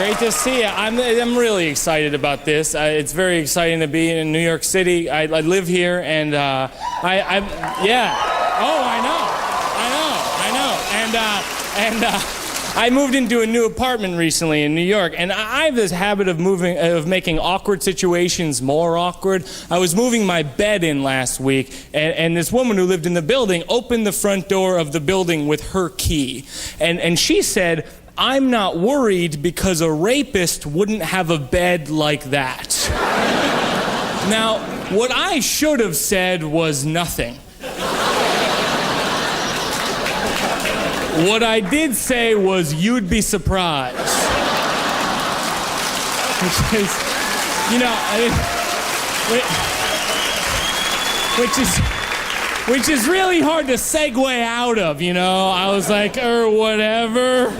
Great to see you. I'm really excited about this. It's very exciting to be in New York City. I live here, and yeah. Oh, I know. And I moved into a new apartment recently in New York, and I have this habit of making awkward situations more awkward. I was moving my bed in last week, and this woman who lived in the building opened the front door of the building with her key, and she said, "I'm not worried because a rapist wouldn't have a bed like that." Now, what I should have said was nothing. What I did say was, "You'd be surprised." Which is, you know, which is really hard to segue out of, you know? I was like, whatever.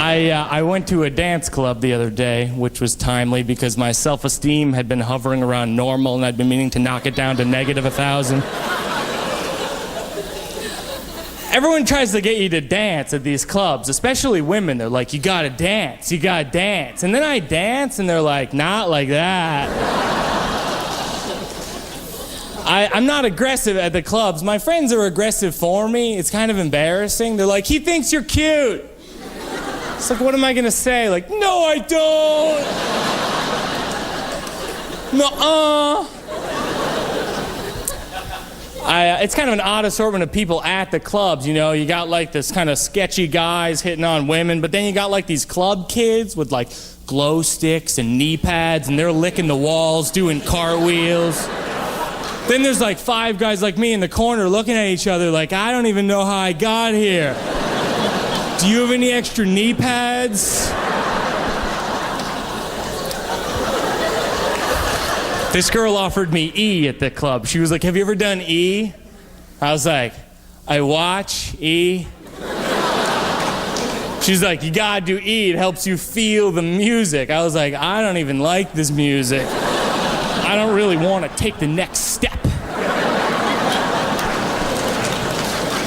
I went to a dance club the other day, which was timely because my self-esteem had been hovering around normal and I'd been meaning to knock it down to -1,000. Everyone tries to get you to dance at these clubs, especially women. They're like, you gotta dance. And then I dance and they're like, not like that. I'm not aggressive at the clubs. My friends are aggressive for me. It's kind of embarrassing. They're like, he thinks you're cute. It's like, what am I gonna say? Like, no, I don't. Nuh-uh. It's kind of an odd assortment of people at the clubs, you know. You got like this kind of sketchy guys hitting on women, but then you got like these club kids with like glow sticks and knee pads, and they're licking the walls, doing cartwheels. Then there's like 5 guys like me in the corner looking at each other like, I don't even know how I got here. Do you have any extra knee pads? This girl offered me E at the club. She was like, have you ever done E? I was like, I watch E. She's like, you gotta do E. It helps you feel the music. I was like, I don't even like this music. I don't really want to take the next step.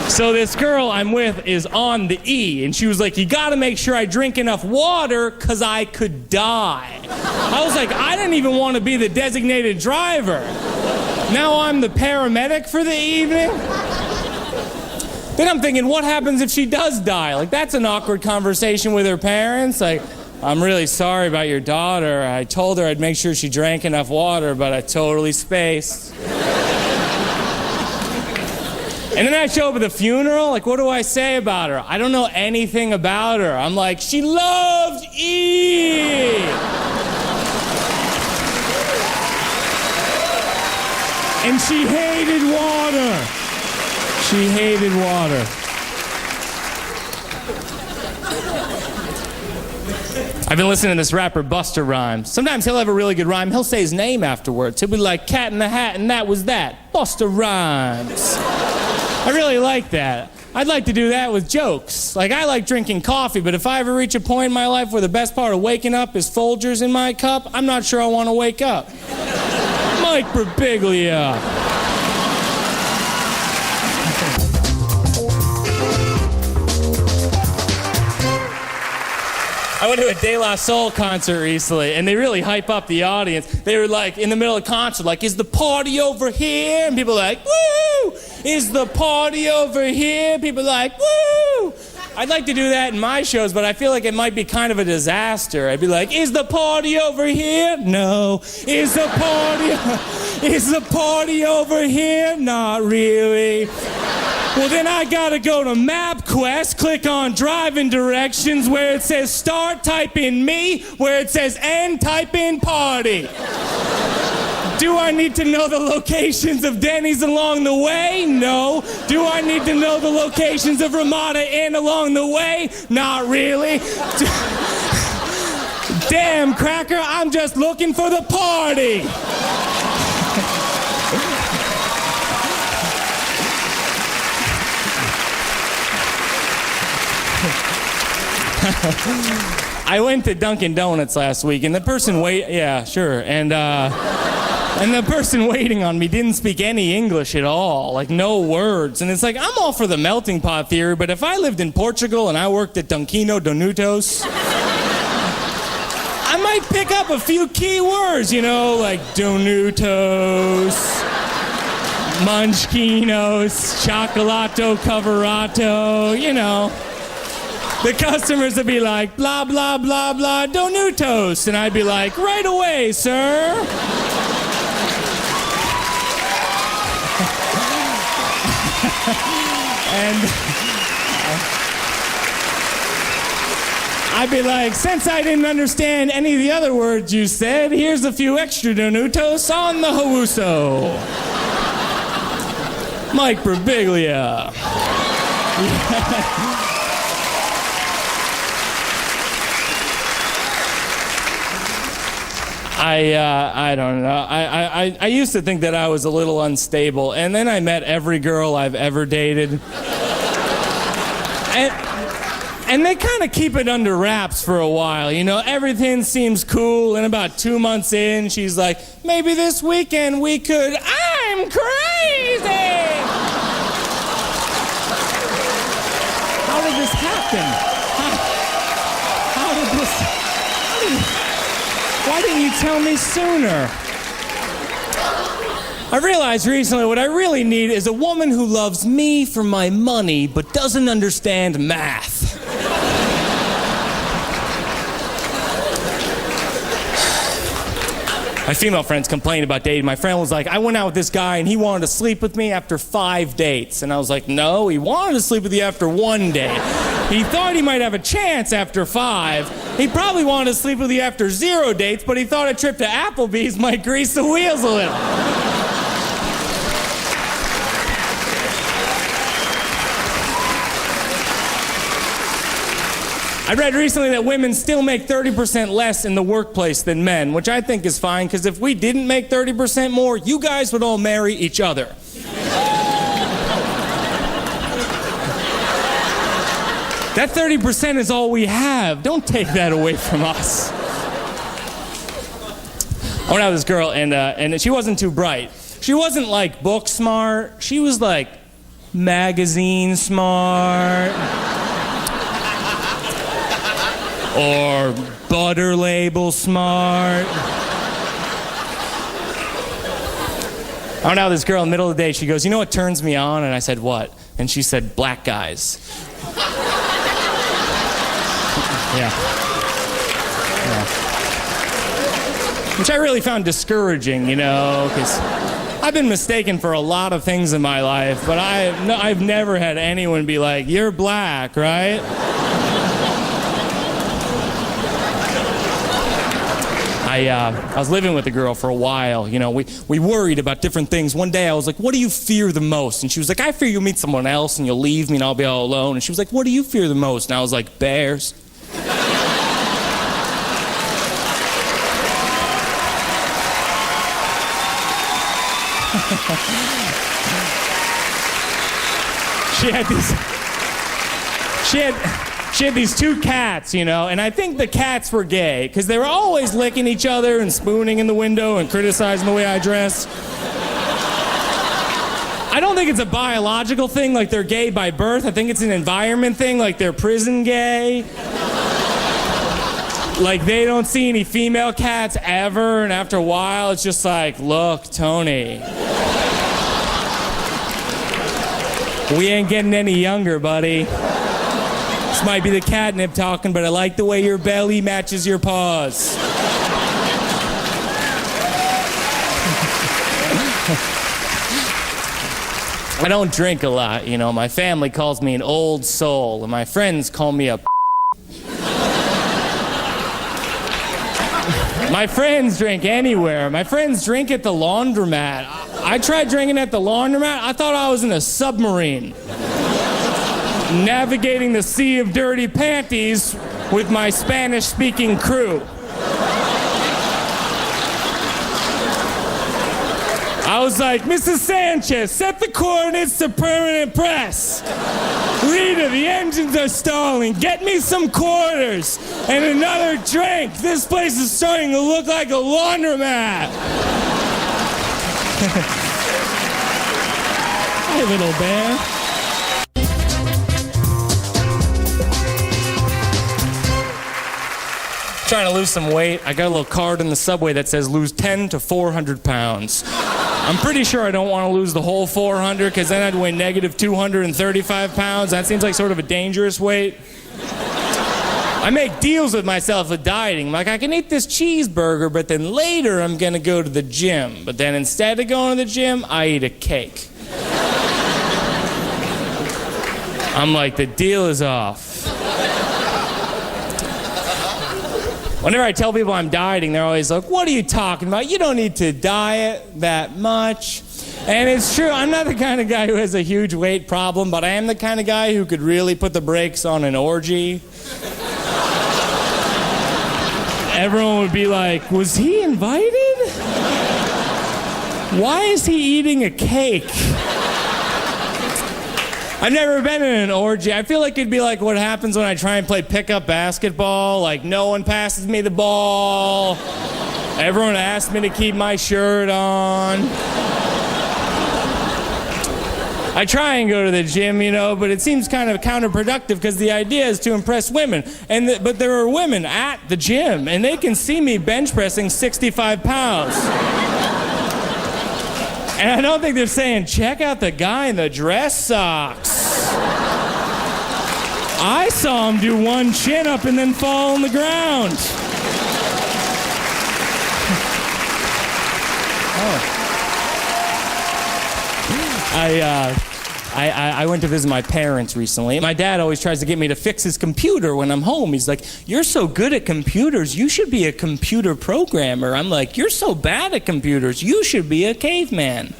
So this girl I'm with is on the E, and she was like, you gotta make sure I drink enough water because I could die. I was like, I didn't even want to be the designated driver. Now I'm the paramedic for the evening? Then I'm thinking, what happens if she does die? Like, that's an awkward conversation with her parents. Like, I'm really sorry about your daughter. I told her I'd make sure she drank enough water, but I totally spaced. And then I show up at the funeral, like, what do I say about her? I don't know anything about her. I'm like, she loved E! And she hated water. She hated water. I've been listening to this rapper Busta Rhymes. Sometimes he'll have a really good rhyme. He'll say his name afterwards. He'll be like, Cat in the Hat, and that was that. Busta Rhymes. I really like that. I'd like to do that with jokes. Like, I like drinking coffee, but if I ever reach a point in my life where the best part of waking up is Folgers in my cup, I'm not sure I want to wake up. Mike Birbiglia. I went to a De La Soul concert recently, and they really hype up the audience. They were like, in the middle of the concert, like, is the party over here? And people are like, woo! Is the party over here? People are like, woo! I'd like to do that in my shows, but I feel like it might be kind of a disaster. I'd be like, is the party over here? No. Is the party over here? Not really. Well, then I gotta go to MapQuest, click on driving directions, where it says start, type in me, where it says end, type in party. Do I need to know the locations of Denny's along the way? No. Do I need to know the locations of Ramada Inn along the way? Not really. Damn, Cracker, I'm just looking for the party. I went to Dunkin' Donuts last week, and the person yeah, sure, and And the person waiting on me didn't speak any English at all, like no words. And it's like, I'm all for the melting pot theory, but if I lived in Portugal and I worked at Dunquino Donutos, I might pick up a few key words, like Donutos, Munchkinos, Chocolato Caverato, The customers would be like, blah, blah, blah, blah, Donutos. And I'd be like, right away, sir. And I'd be like, since I didn't understand any of the other words you said, here's a few extra Donutos on the Hawuso. Mike Birbiglia. I don't know. I used to think that I was a little unstable, and then I met every girl I've ever dated. And they kind of keep it under wraps for a while, Everything seems cool, and about 2 months in, she's like, maybe this weekend we could... I'm crazy! How did this happen? How did this... Why didn't you tell me sooner? I realized recently what I really need is a woman who loves me for my money but doesn't understand math. My female friends complained about dating. My friend was like, I went out with this guy and he wanted to sleep with me after 5 dates. And I was like, no, he wanted to sleep with you after 1 date. He thought he might have a chance after 5. He probably wanted to sleep with you after 0 dates, but he thought a trip to Applebee's might grease the wheels a little. I read recently that women still make 30% less in the workplace than men, which I think is fine, because if we didn't make 30% more, you guys would all marry each other. That 30% is all we have. Don't take that away from us. I went out with this girl, and she wasn't too bright. She wasn't like book smart. She was like magazine smart. Or butter label smart. I went out with this girl in the middle of the day. She goes, you know what turns me on? And I said, what? And she said, black guys. Yeah. Which I really found discouraging, because I've been mistaken for a lot of things in my life, but I've never had anyone be like, you're black, right? I was living with a girl for a while, we worried about different things. One day I was like, what do you fear the most? And she was like, I fear you'll meet someone else and you'll leave me and I'll be all alone. And she was like, what do you fear the most? And I was like, bears. She had these 2 cats, and I think the cats were gay because they were always licking each other and spooning in the window and criticizing the way I dress. I don't think it's a biological thing, like they're gay by birth. I think it's an environment thing, like they're prison gay. Like they don't see any female cats ever, and after a while it's just like, look, Tony, we ain't getting any younger, buddy. This might be the catnip talking, but I like the way your belly matches your paws. I don't drink a lot, My family calls me an old soul, and my friends call me a My friends drink anywhere. My friends drink at the laundromat. I tried drinking at the laundromat. I thought I was in a submarine, navigating the sea of dirty panties with my Spanish-speaking crew. I was like, Mrs. Sanchez, set the coordinates to permanent press. Rita, the engines are stalling. Get me some quarters and another drink. This place is starting to look like a laundromat. Hey, little bear. Trying to lose some weight. I got a little card in the subway that says lose 10 to 400 pounds. I'm pretty sure I don't want to lose the whole 400 because then I'd weigh negative 235 pounds. That seems like sort of a dangerous weight. I make deals with myself with dieting. Like, I can eat this cheeseburger, but then later I'm going to go to the gym. But then instead of going to the gym, I eat a cake. I'm like, the deal is off. Whenever I tell people I'm dieting, they're always like, what are you talking about? You don't need to diet that much. And it's true, I'm not the kind of guy who has a huge weight problem, but I am the kind of guy who could really put the brakes on an orgy. Everyone would be like, was he invited? Why is he eating a cake? I've never been in an orgy. I feel like it'd be like what happens when I try and play pickup basketball. Like, no one passes me the ball. Everyone asks me to keep my shirt on. I try and go to the gym, but it seems kind of counterproductive because the idea is to impress women. But there are women at the gym, and they can see me bench pressing 65 pounds. And I don't think they're saying, check out the guy in the dress socks. I saw him do one chin up and then fall on the ground. I went to visit my parents recently. My dad always tries to get me to fix his computer when I'm home. He's like, you're so good at computers, you should be a computer programmer. I'm like, you're so bad at computers, you should be a caveman.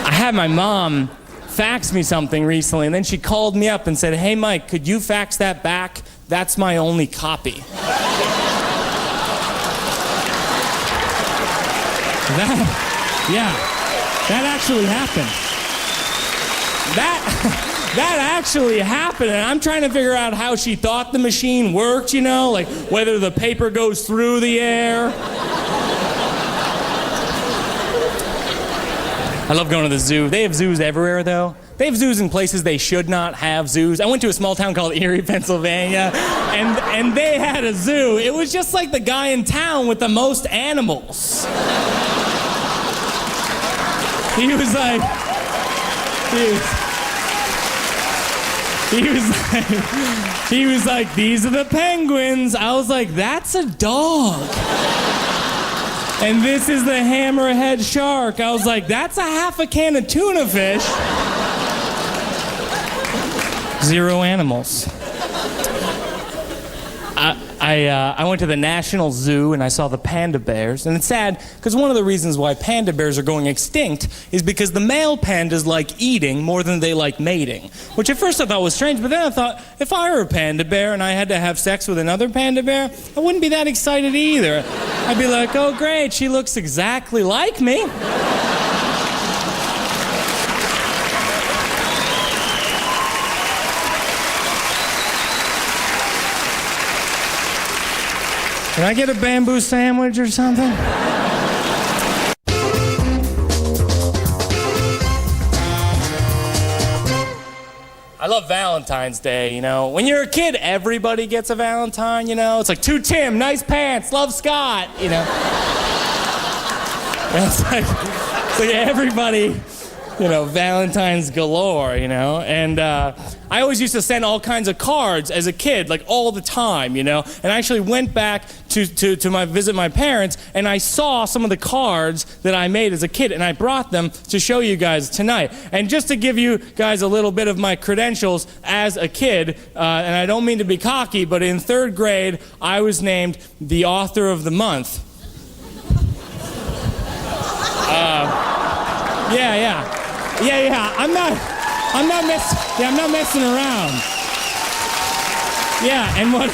I had my mom fax me something recently, and then she called me up and said, hey, Mike, could you fax that back? That's my only copy. That actually happened. That actually happened, and I'm trying to figure out how she thought the machine worked, like whether the paper goes through the air. I love going to the zoo. They have zoos everywhere, though. They have zoos in places they should not have zoos. I went to a small town called Erie, Pennsylvania, and they had a zoo. It was just like the guy in town with the most animals. He was like, these are the penguins. I was like, that's a dog. And this is the hammerhead shark. I was like, that's a half a can of tuna fish. 0 animals. I went to the National Zoo and I saw the panda bears. And it's sad because one of the reasons why panda bears are going extinct is because the male pandas like eating more than they like mating. Which at first I thought was strange, but then I thought, if I were a panda bear and I had to have sex with another panda bear, I wouldn't be that excited either. I'd be like, oh great, she looks exactly like me. Can I get a bamboo sandwich or something? I love Valentine's Day, When you're a kid, everybody gets a Valentine, It's like, to Tim, nice pants, love Scott, It's like everybody, Valentine's galore, And I always used to send all kinds of cards as a kid, like all the time, And I actually went back to visit my parents, and I saw some of the cards that I made as a kid, and I brought them to show you guys tonight. And just to give you guys a little bit of my credentials as a kid, and I don't mean to be cocky, but in 3rd grade, I was named the author of the month. Yeah. I'm not messing around. Yeah, and what?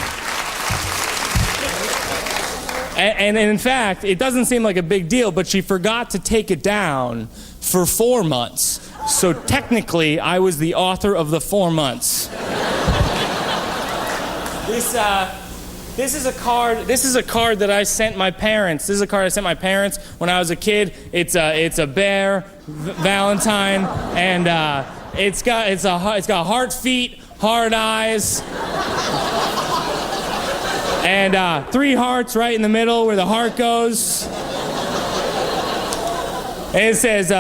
And in fact, it doesn't seem like a big deal, but she forgot to take it down for 4 months. So technically, I was the author of the 4 months. This is a card that I sent my parents. This is a card I sent my parents when I was a kid. It's a bear Valentine, and it's got heart feet, hard eyes, and 3 hearts right in the middle where the heart goes. And it says,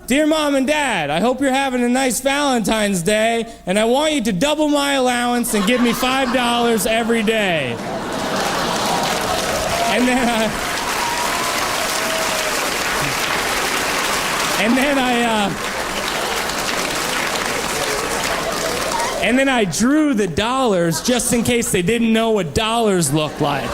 "Dear Mom and Dad, I hope you're having a nice Valentine's Day, and I want you to double my allowance and give me $5 every day." And then I drew the dollars just in case they didn't know what dollars look like.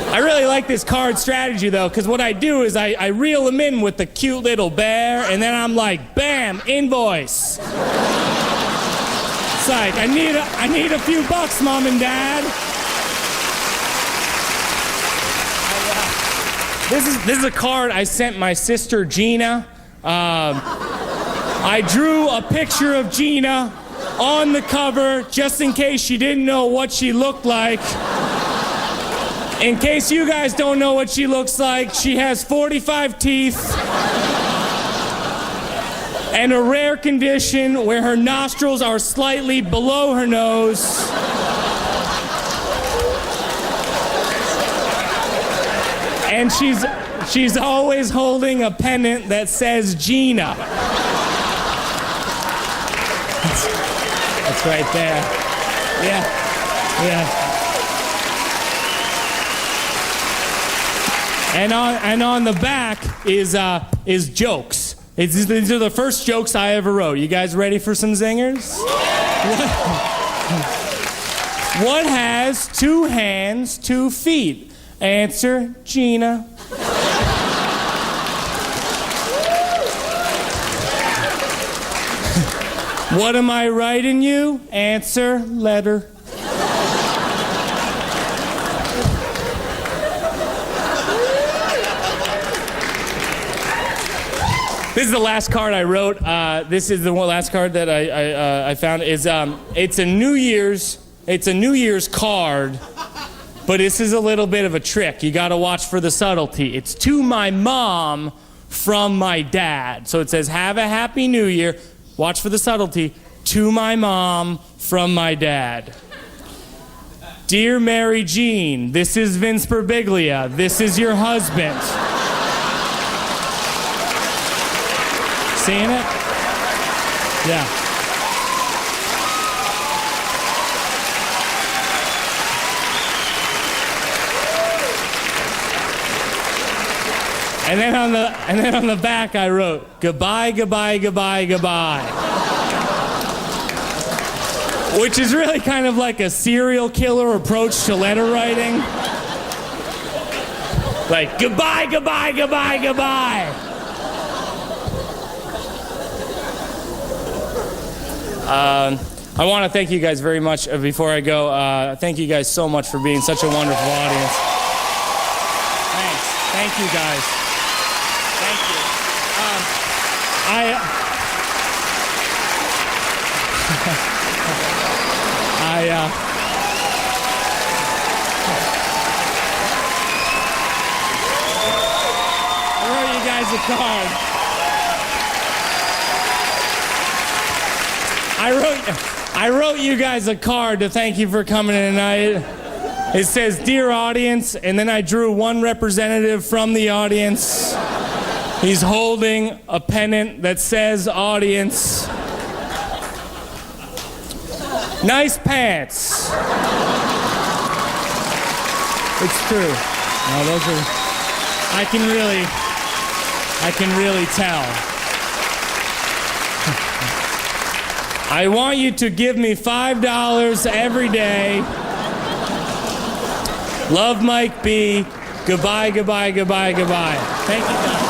I really like this card strategy, though, because what I do is I reel them in with the cute little bear, and then I'm like, bam, invoice. It's like, I need a few bucks, Mom and Dad. This is a card I sent my sister, Gina. I drew a picture of Gina on the cover just in case she didn't know what she looked like. In case you guys don't know what she looks like, she has 45 teeth and a rare condition where her nostrils are slightly below her nose. And she's always holding a pennant that says Gina. That's right there. Yeah. And on the back is jokes. These are the first jokes I ever wrote. You guys ready for some zingers? What has 2 hands, 2 feet? Answer, Gina. What am I writing you? Answer, letter. This is the last card I wrote. This is the last card that I found. It's a New Year's card, but this is a little bit of a trick. You got to watch for the subtlety. It's to my mom from my dad. So it says, "Have a happy New Year." Watch for the subtlety. To my mom from my dad. Dear Mary Jean, this is Vince Birbiglia. This is your husband. Seeing it? Yeah. And then on the back I wrote, "Goodbye, goodbye, goodbye, goodbye." Which is really kind of like a serial killer approach to letter writing. Like, goodbye, goodbye, goodbye, goodbye. I want to thank you guys very much. Before I go, thank you guys so much for being such a wonderful audience. Thanks. Thank you guys. Thank you. I wrote you guys a card. I wrote you guys a card to thank you for coming tonight. It says, "Dear audience," and then I drew one representative from the audience. He's holding a pennant that says audience. Nice pants. It's true. No, those are, I can really tell. I want you to give me $5 every day. Love, Mike B. Goodbye, goodbye, goodbye, goodbye. Thank you, guys.